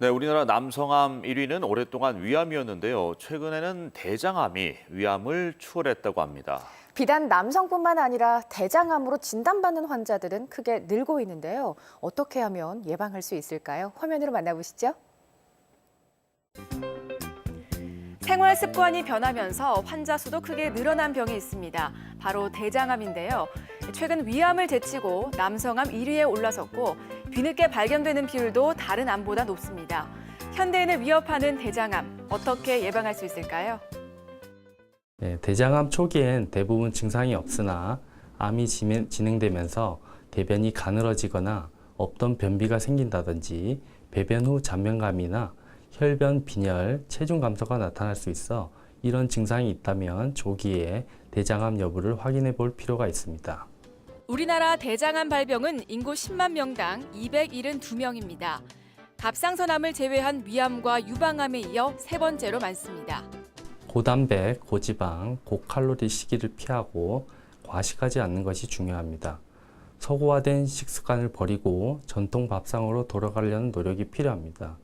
네, 우리나라 남성암 1위는 오랫동안 위암이었는데요. 최근에는 대장암이 위암을 추월했다고 합니다. 비단 남성뿐만 아니라 대장암으로 진단받는 환자들은 크게 늘고 있는데요. 어떻게 하면 예방할 수 있을까요? 화면으로 만나보시죠. 생활 습관이 변하면서 환자 수도 크게 늘어난 병이 있습니다. 바로 대장암인데요. 최근 위암을 제치고 남성암 1위에 올라섰고 뒤늦게 발견되는 비율도 다른 암보다 높습니다. 현대인을 위협하는 대장암, 어떻게 예방할 수 있을까요? 네, 대장암 초기엔 대부분 증상이 없으나 암이 진행되면서 대변이 가늘어지거나 없던 변비가 생긴다든지 배변 후 잔면감이나 혈변, 빈혈, 체중 감소가 나타날 수 있어 이런 증상이 있다면 조기에 대장암 여부를 확인해 볼 필요가 있습니다. 우리나라 대장암 발병은 인구 10만 명당 272명입니다. 갑상선암을 제외한 위암과 유방암에 이어 세 번째로 많습니다. 고단백, 고지방, 고칼로리 시기를 피하고 과식하지 않는 것이 중요합니다. 서구화된 식습관을 버리고 전통 밥상으로 돌아가려는 노력이 필요합니다.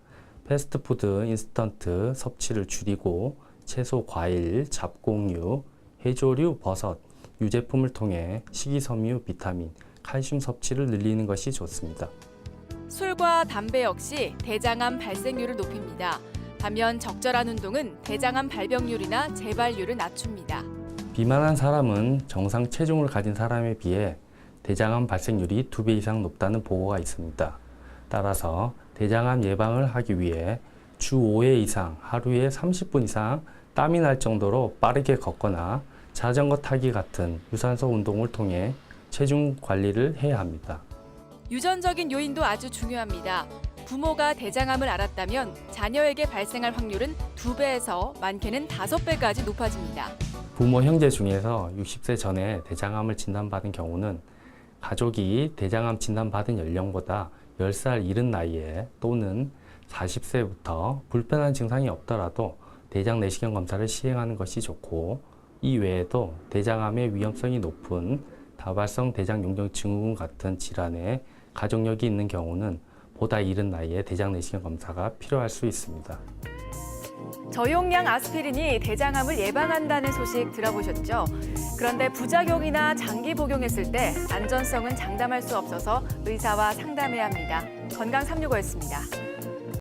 패스트푸드, 인스턴트 섭취를 줄이고 채소, 과일, 잡곡류, 해조류, 버섯, 유제품을 통해 식이섬유, 비타민, 칼슘 섭취를 늘리는 것이 좋습니다. 술과 담배 역시 대장암 발생률을 높입니다. 반면 적절한 운동은 대장암 발병률이나 재발률을 낮춥니다. 비만한 사람은 정상 체중을 가진 사람에 비해 대장암 발생률이 2배 이상 높다는 보고가 있습니다. 따라서 대장암 예방을 하기 위해 주 5회 이상 하루에 30분 이상 땀이 날 정도로 빠르게 걷거나 자전거 타기 같은 유산소 운동을 통해 체중 관리를 해야 합니다. 유전적인 요인도 아주 중요합니다. 부모가 대장암을 앓았다면 자녀에게 발생할 확률은 2배에서 많게는 5배까지 높아집니다. 부모 형제 중에서 60세 전에 대장암을 진단받은 경우는 가족이 대장암 진단받은 연령보다 10살 이른 나이에 또는 40세부터 불편한 증상이 없더라도 대장 내시경 검사를 시행하는 것이 좋고, 이 외에도 대장암의 위험성이 높은 다발성 대장용종 증후군 같은 질환에 가족력이 있는 경우는 보다 이른 나이에 대장 내시경 검사가 필요할 수 있습니다. 저용량 아스피린이 대장암을 예방한다는 소식 들어보셨죠? 그런데 부작용이나 장기 복용했을 때 안전성은 장담할 수 없어서 의사와 상담해야 합니다. 건강365였습니다.